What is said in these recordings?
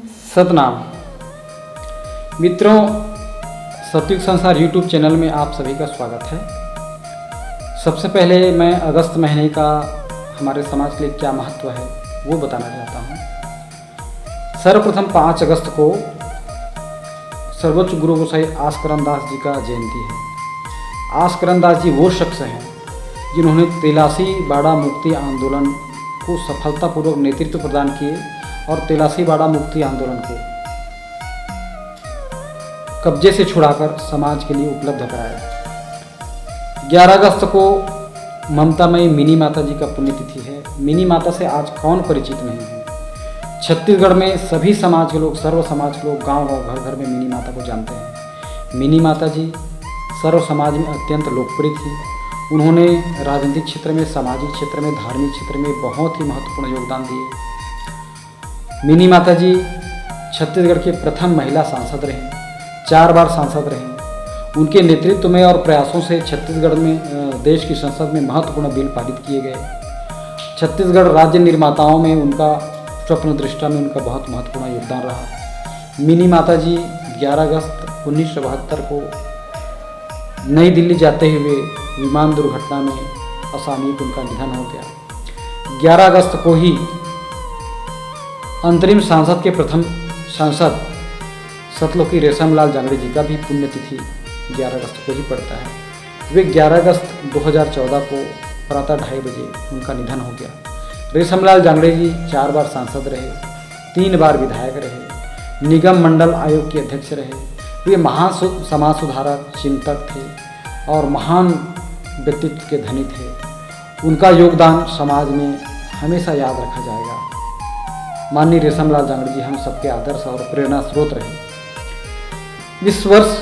सतनाम। मित्रों, सतयुग संसार यूट्यूब चैनल में आप सभी का स्वागत है। सबसे पहले मैं अगस्त महीने का हमारे समाज के लिए क्या महत्व है वो बताना चाहता हूँ। सर्वप्रथम 5 अगस्त को सर्वोच्च गुरु गोसाई आस्करण दास जी का जयंती है। आस्करण दास जी वो शख्स हैं जिन्होंने तेलासी बाड़ा मुक्ति आंदोलन को सफलतापूर्वक नेतृत्व प्रदान किए और तेलासी बाड़ा मुक्ति आंदोलन को कब्जे से छुड़ाकर समाज के लिए उपलब्ध कराया। 11 अगस्त को ममतामयी मिनी माता जी का पुण्यतिथि है। मिनी माता से आज कौन परिचित नहीं है। छत्तीसगढ़ में सभी समाज के लोग, सर्व समाज के लोग गांव-गांव, घर-घर में मिनी माता को जानते हैं। मिनी माता जी सर्व समाज में अत्यंत लोकप्रिय थी। उन्होंने राजनीतिक क्षेत्र में, सामाजिक क्षेत्र में, धार्मिक क्षेत्र में बहुत ही महत्वपूर्ण योगदान दिए। मिनी माता जी छत्तीसगढ़ के प्रथम महिला सांसद रहीं, 4 बार सांसद रहीं। उनके नेतृत्व में और प्रयासों से छत्तीसगढ़ में, देश की संसद में महत्वपूर्ण बिल पारित किए गए। छत्तीसगढ़ राज्य निर्माताओं में उनका, स्वप्न दृष्टा में उनका बहुत महत्वपूर्ण योगदान रहा। मिनी माता जी 11 अगस्त 1972 को नई दिल्ली जाते हुए विमान दुर्घटना में असामयिक उनका निधन हो गया। 11 अगस्त को ही अंतरिम सांसद के प्रथम सांसद सतलोकी रेशमलाल जांगड़े जी का भी पुण्यतिथि 11 अगस्त को ही पड़ता है। वे 11 अगस्त 2014 को प्रातः 2:30 बजे उनका निधन हो गया। रेशमलाल जांगड़े जी 4 बार सांसद रहे, 3 बार विधायक रहे, निगम मंडल आयोग के अध्यक्ष रहे। वे महान समाज सुधारक, चिंतक थे और महान व्यक्तित्व के धनी थे। उनका योगदान समाज में हमेशा याद रखा जाएगा। माननीय रेशमलाल जांगड़े जी हम सबके आदर्श और प्रेरणा स्रोत रहे। इस वर्ष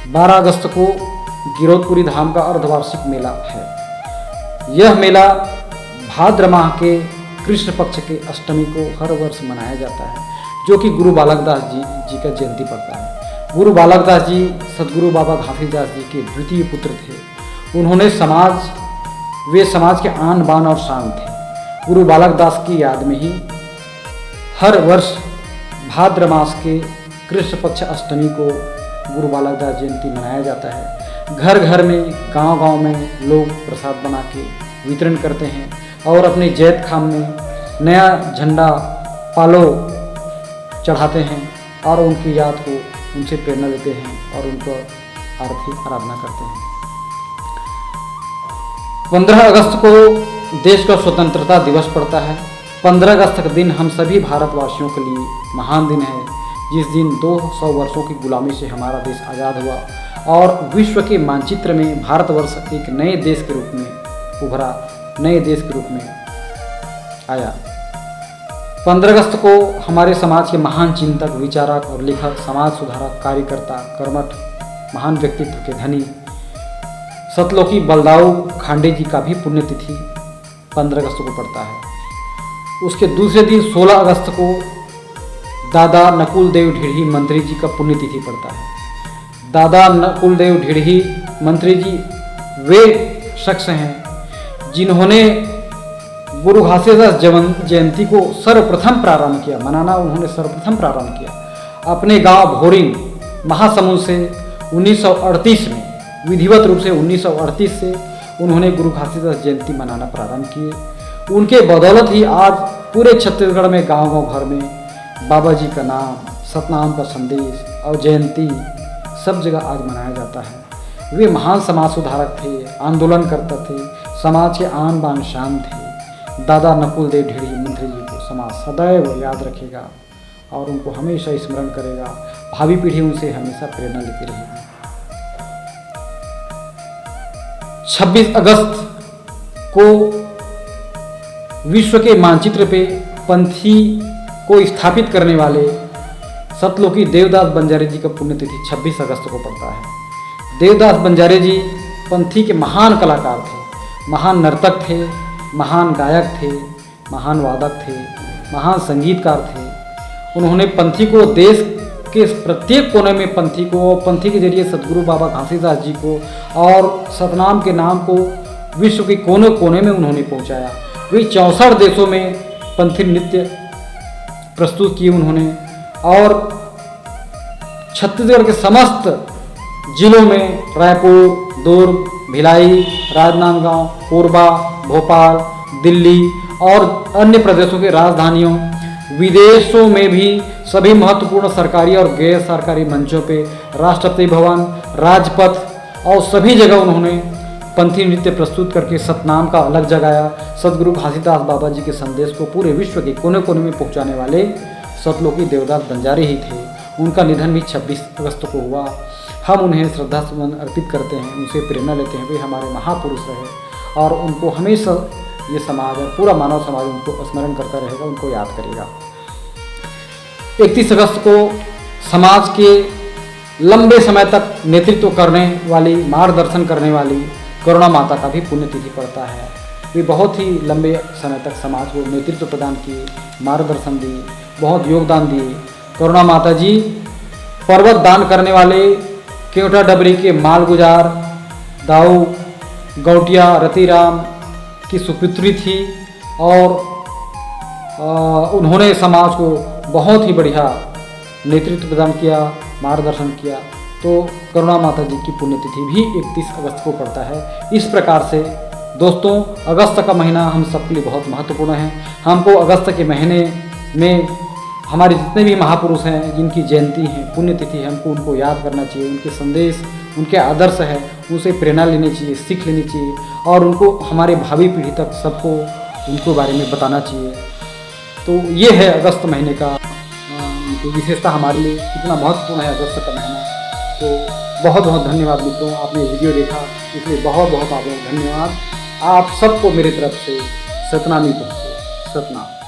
12 अगस्त को गिरौदपुरी धाम का अर्धवार्षिक मेला है। यह मेला भाद्र माह के कृष्ण पक्ष के अष्टमी को हर वर्ष मनाया जाता है, जो कि गुरु बालक दास जी का जयंती पड़ता है। गुरु बालक दास जी सदगुरु बाबा घासीदास जी के द्वितीय पुत्र थे। उन्होंने वे समाज के आन बान और शान थे। गुरु बालक दास की याद में ही हर वर्ष भाद्र मास के कृष्ण पक्ष अष्टमी को गुरु बालक दास जयंती मनाया जाता है। घर घर में, गांव गांव में लोग प्रसाद बना के वितरण करते हैं और अपने जैत खाम में नया झंडा पालो चढ़ाते हैं और उनकी याद को, उनसे प्रेरणा लेते हैं और उनको आराधना करते हैं। 15 अगस्त को देश का स्वतंत्रता दिवस पड़ता है। 15 अगस्त का दिन हम सभी भारतवासियों के लिए महान दिन है, जिस दिन 200 वर्षों की गुलामी से हमारा देश आज़ाद हुआ और विश्व के मानचित्र में भारतवर्ष एक नए देश के रूप में उभरा, नए देश के रूप में आया। 15 अगस्त को हमारे समाज के महान चिंतक, विचारक और लेखक, समाज सुधारक, कार्यकर्ता, कर्मठ, महान व्यक्तित्व के धनी सतलोकी बलदाऊ खांडे जी का भी पुण्यतिथि 15 अगस्त को पड़ता है। उसके दूसरे दिन 16 अगस्त को दादा नकुल देव ढीढ़ी मंत्री जी का पुण्यतिथि पड़ता है। दादा नकुल देव ढीढ़ी मंत्री जी वे शख्स हैं जिन्होंने गुरु घासीदास जयंती को सर्वप्रथम प्रारंभ किया, मनाना उन्होंने सर्वप्रथम प्रारंभ किया। अपने गांव भोरिंग महासमुंद से 1938 में, विधिवत रूप से 1938 से उन्होंने गुरु घासीदास जयंती मनाना प्रारंभ किए। उनके बदौलत ही आज पूरे छत्तीसगढ़ में, गांव-गांव, घर में बाबा जी का नाम, सतनाम का संदेश और जयंती सब जगह आज मनाया जाता है। वे महान समाज सुधारक थे, आंदोलनकर्ता थे, समाज के आन बान शान थे। दादा नकुल देव ढीढ़ी मंत्री जी को समाज सदैव याद रखेगा और उनको हमेशा स्मरण करेगा। भावी पीढ़ी उनसे हमेशा प्रेरणा लेती रहेगी। 26 अगस्त को विश्व के मानचित्र पे पंथी को स्थापित करने वाले सतलोकी देवदास बंजारे जी का पुण्यतिथि 26 अगस्त को पड़ता है। देवदास बंजारे जी पंथी के महान कलाकार थे, महान नर्तक थे, महान गायक थे, महान वादक थे, महान संगीतकार थे। उन्होंने पंथी को, देश के प्रत्येक कोने में पंथी के जरिए सदगुरु बाबा घासीदास जी को और सतनाम के नाम को विश्व के कोने कोने में उन्होंने पहुंचाया। वे 64 देशों में पंथी नृत्य प्रस्तुत किए उन्होंने, और छत्तीसगढ़ के समस्त जिलों में रायपुर, दुर्ग, भिलाई, राजनांदगांव, कोरबा, भोपाल, दिल्ली और अन्य प्रदेशों की राजधानियों, विदेशों में भी सभी महत्वपूर्ण सरकारी और गैर सरकारी मंचों पे, राष्ट्रपति भवन, राजपथ और सभी जगह उन्होंने पंथी नृत्य प्रस्तुत करके सतनाम का अलग जगाया। सदगुरु घासीदास बाबा जी के संदेश को पूरे विश्व के कोने कोने में पहुंचाने वाले सतलोकी देवदास बंजारे ही थे। उनका निधन भी 26 अगस्त को हुआ। हम उन्हें श्रद्धासुमन अर्पित करते हैं, उनसे प्रेरणा लेते हैं। वे हमारे महापुरुष रहे और उनको हमेशा ये समाज और पूरा मानव समाज उनको स्मरण करता रहेगा, उनको याद करेगा। 31 अगस्त को समाज के लंबे समय तक नेतृत्व करने वाली, मार्गदर्शन करने वाली करुणा माता का भी पुण्यतिथि पड़ता है। वे बहुत ही लंबे समय तक समाज को नेतृत्व प्रदान किए, मार्गदर्शन दिए, बहुत योगदान दिए। करुणा माता जी पर्वत दान करने वाले केवटा डबरी के मालगुजार दाऊ गौटिया रतिराम की सुपुत्री थी और उन्होंने समाज को बहुत ही बढ़िया नेतृत्व प्रदान किया, मार्गदर्शन किया। तो करुणा माता जी की पुण्यतिथि भी 31 अगस्त को पड़ता है। इस प्रकार से दोस्तों, अगस्त का महीना हम सबके लिए बहुत महत्वपूर्ण है। हमको अगस्त के महीने में हमारे जितने भी महापुरुष हैं, जिनकी जयंती है, पुण्यतिथि है, हमको उनको याद करना चाहिए। उनके संदेश, उनके आदर्श है, उनसे प्रेरणा लेनी चाहिए, सीख लेनी चाहिए और उनको हमारे भावी पीढ़ी तक सबको उनको बारे में बताना चाहिए। तो ये है अगस्त महीने का विशेषता, हमारे लिए कितना महत्वपूर्ण है अगस्त का महीना। तो बहुत बहुत धन्यवाद मित्रों, आपने वीडियो देखा, इसलिए बहुत बहुत आपको धन्यवाद। आप सबको मेरी तरफ से सतनामी पहुँचे। सतनाम।